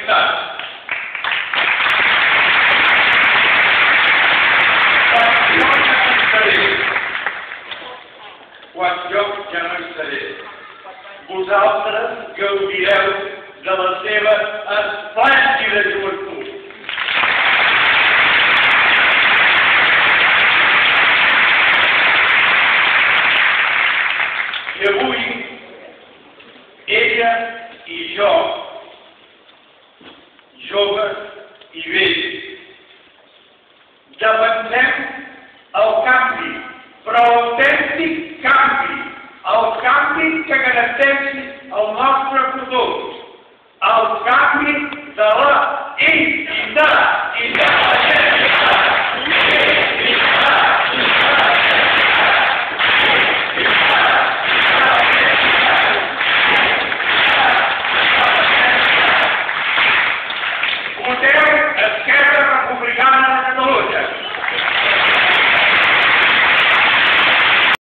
veritat. Quan jo ja no hi seré, vosaltres gaudireu de la seva esplèndida joventut. I avui, ella i jo, joves i vells, defensem el canvi, però l'autèntic canvi, el canvi que garanteixi